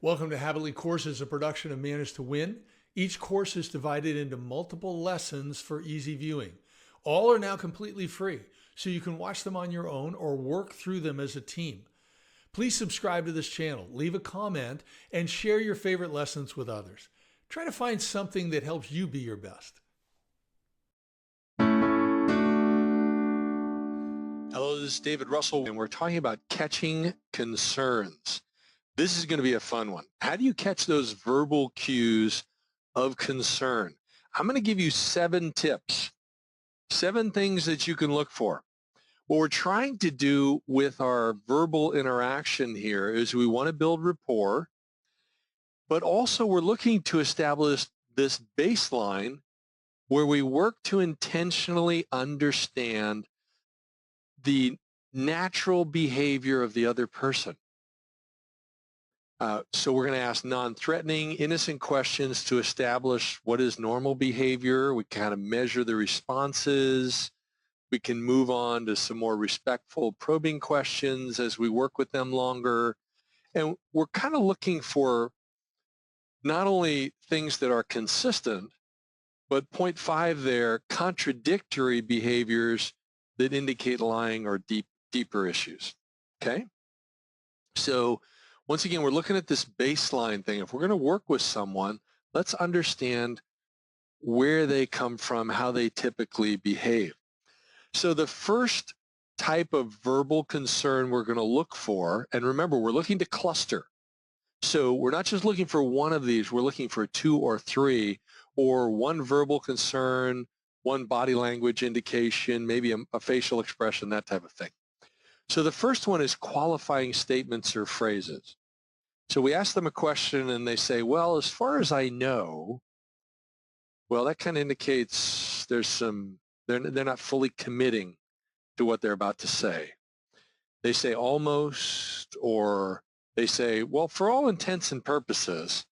Welcome to Habitly Courses, a production of Manage to Win. Each course is divided into multiple lessons for easy viewing. All are now completely free, so you can watch them on your own or work through them as a team. Please subscribe to this channel, leave a comment, and share your favorite lessons with others. Try to find something that helps you be your best. Hello, this is David Russell, and we're talking about catching concerns. This is going to be a fun one. How do you catch those verbal cues of concern? I'm going to give you 7 tips, 7 things that you can look for. What we're trying to do with our verbal interaction here is we want to build rapport, but also we're looking to establish this baseline where we work to intentionally understand the natural behavior of the other person. So we're going to ask non-threatening, innocent questions to establish what is normal behavior. We kind of measure the responses. We can move on to some more respectful probing questions as we work with them longer. And we're kind of looking for not only things that are consistent, but point 5 there, contradictory behaviors that indicate lying or deeper issues, okay? So once again, we're looking at this baseline thing. If we're going to work with someone, let's understand where they come from, how they typically behave. So the first type of verbal concern we're going to look for, and remember, we're looking to cluster. So we're not just looking for one of these, we're looking for 2 or 3, or one verbal concern, one body language indication, maybe a facial expression, that type of thing. So the first one is qualifying statements or phrases. So we ask them a question and they say, well, as far as I know, well, that kind of indicates there's some, they're not fully committing to what they're about to say. They say almost, or they say, well, for all intents and purposes,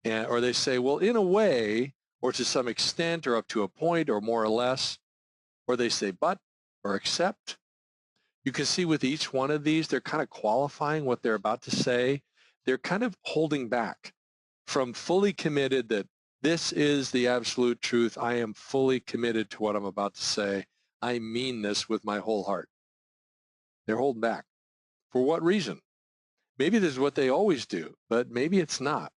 or they say, well, in a way, or to some extent, or up to a point, or more or less, or they say but, or except. You can see with each one of these, they're kind of qualifying what they're about to say. They're kind of holding back from fully committed that this is the absolute truth. I am fully committed to what I'm about to say. I mean this with my whole heart. They're holding back. For what reason? Maybe this is what they always do, but maybe it's not.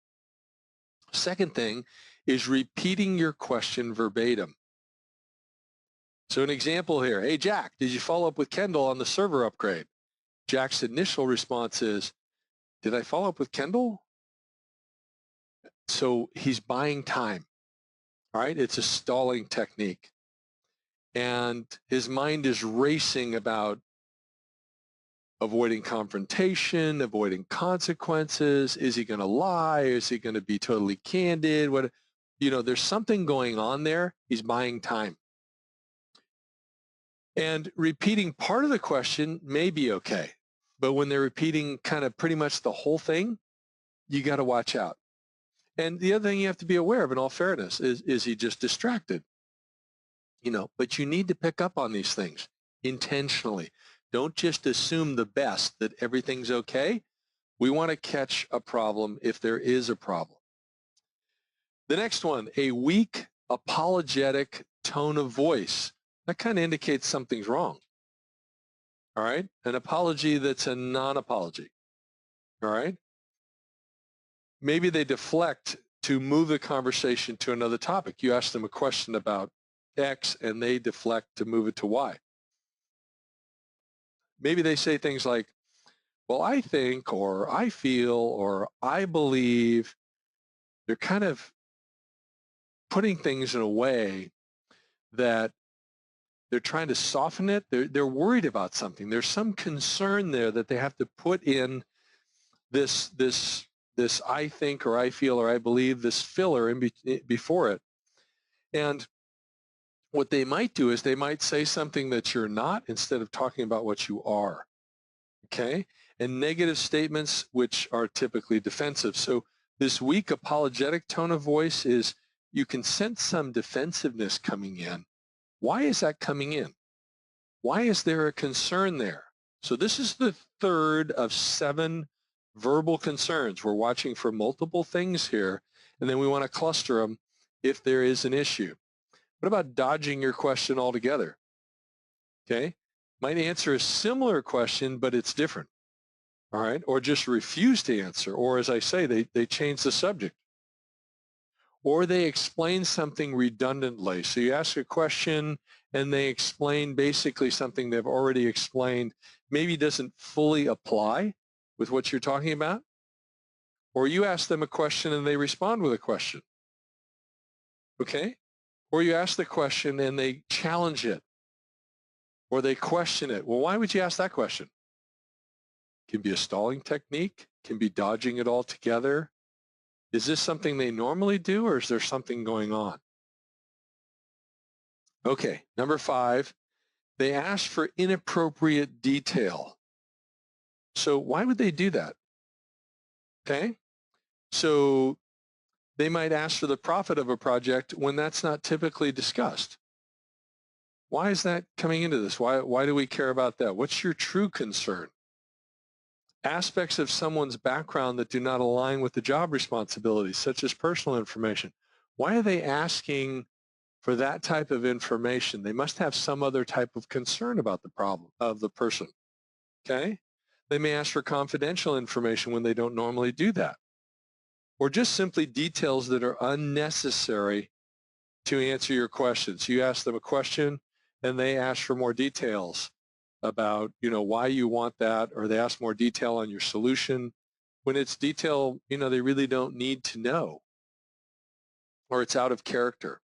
Second thing is repeating your question verbatim. So an example here, hey, Jack, did you follow up with Kendall on the server upgrade? Jack's initial response is, did I follow up with Kendall? So he's buying time, all right? It's a stalling technique. And his mind is racing about avoiding confrontation, avoiding consequences. Is he going to lie? Is he going to be totally candid? What, there's something going on there. He's buying time. And repeating part of the question may be okay. But when they're repeating kind of pretty much the whole thing, you got to watch out. And the other thing you have to be aware of, in all fairness, is he just distracted? But you need to pick up on these things intentionally. Don't just assume the best, that everything's okay. We want to catch a problem if there is a problem. The next one, a weak, apologetic tone of voice. That kind of indicates something's wrong. All right? An apology that's a non-apology. All right? Maybe they deflect to move the conversation to another topic. You ask them a question about X and they deflect to move it to Y. Maybe they say things like, well, I think, or I feel, or I believe. They're kind of putting things in a way that they're trying to soften it. They're worried about something. There's some concern there that they have to put in this I think, or I feel, or I believe, this filler before it. And what they might do is they might say something that you're not instead of talking about what you are, okay? And negative statements, which are typically defensive. So this weak apologetic tone of voice is, you can sense some defensiveness coming in. Why is that coming in? Why is there a concern there? So this is the third of 7 Verbal concerns. We're watching for multiple things here, and then we want to cluster them if there is an issue. What about dodging your question altogether? Okay. Might answer a similar question, but it's different. All right. Or just refuse to answer. Or as I say, they change the subject. Or they explain something redundantly. So you ask a question and they explain basically something they've already explained, maybe doesn't fully apply with what you're talking about. Or you ask them a question and they respond with a question. Okay? Or you ask the question and they challenge it. Or they question it. Well, why would you ask that question? Can be a stalling technique, can be dodging it altogether. Is this something they normally do, or is there something going on? Okay, number 5, they ask for inappropriate detail. So why would they do that? Okay, so they might ask for the profit of a project when that's not typically discussed. Why is that coming into this? Why do we care about that? What's your true concern? Aspects of someone's background that do not align with the job responsibilities, such as personal information. Why are they asking for that type of information? They must have some other type of concern about the problem of the person, okay? They may ask for confidential information when they don't normally do that, or just simply details that are unnecessary to answer your question. So you ask them a question and they ask for more details about, why you want that, or they ask more detail on your solution. When it's detail, they really don't need to know, or it's out of character.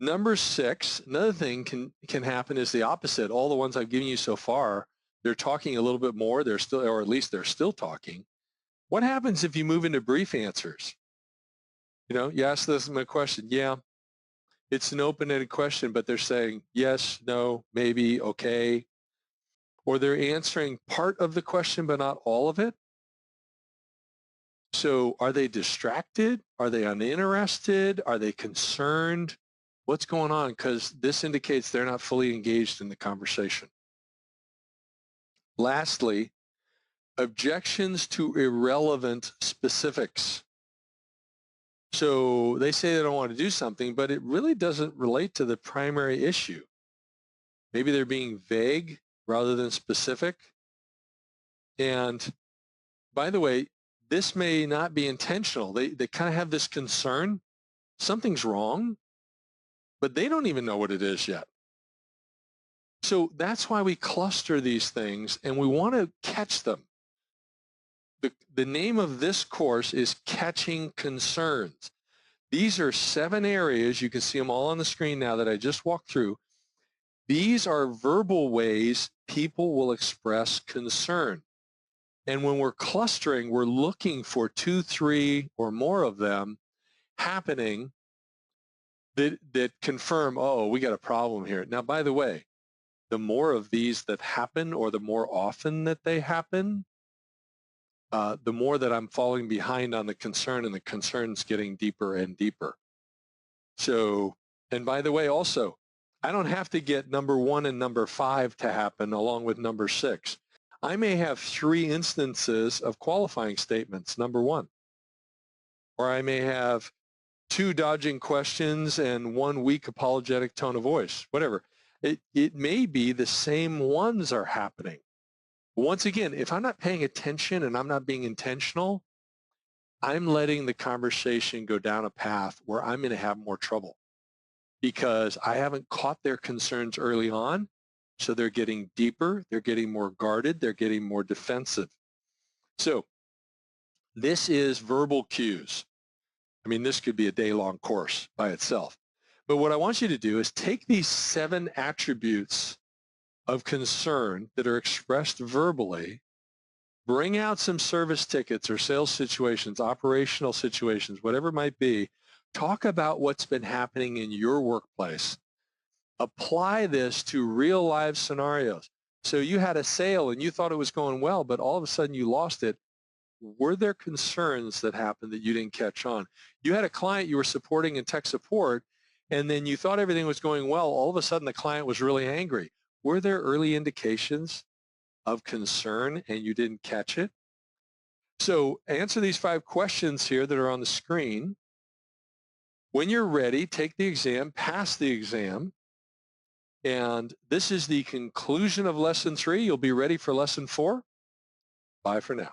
Number 6, another thing can happen is the opposite. All the ones I've given you so far, they're talking a little bit more, or at least they're still talking. What happens if you move into brief answers? You ask them a question, yeah, it's an open-ended question, but they're saying yes, no, maybe, okay, or they're answering part of the question but not all of it. So are they distracted? Are they uninterested? Are they concerned? What's going on? Because this indicates they're not fully engaged in the conversation. Lastly, objections to irrelevant specifics. So they say they don't want to do something, but it really doesn't relate to the primary issue. Maybe they're being vague rather than specific. And by the way, this may not be intentional. They kind of have this concern. Something's wrong, but they don't even know what it is yet. So that's why we cluster these things and we want to catch them. The name of this course is Catching Concerns. These are 7 areas. You can see them all on the screen now that I just walked through. These are verbal ways people will express concern. And when we're clustering, we're looking for 2, 3, or more of them happening that confirm, oh, we got a problem here. Now, by the way, the more of these that happen, or the more often that they happen, the more that I'm falling behind on the concern, and the concern's getting deeper and deeper. So, and by the way, also, I don't have to get number 1 and number 5 to happen along with number 6. I may have 3 instances of qualifying statements, number 1. Or I may have 2 dodging questions and 1 weak apologetic tone of voice, whatever. It may be the same ones are happening. Once again, if I'm not paying attention and I'm not being intentional, I'm letting the conversation go down a path where I'm going to have more trouble because I haven't caught their concerns early on. So they're getting deeper, they're getting more guarded, they're getting more defensive. So this is verbal cues. I mean, this could be a day-long course by itself. But what I want you to do is take these 7 attributes of concern that are expressed verbally, bring out some service tickets or sales situations, operational situations, whatever it might be. Talk about what's been happening in your workplace. Apply this to real live scenarios. So you had a sale and you thought it was going well, but all of a sudden you lost it. Were there concerns that happened that you didn't catch on? You had a client you were supporting in tech support, and then you thought everything was going well. All of a sudden the client was really angry. Were there early indications of concern and you didn't catch it? So answer these 5 questions here that are on the screen. When you're ready, take the exam, pass the exam, and this is the conclusion of lesson 3. You'll be ready for lesson 4. Bye for now.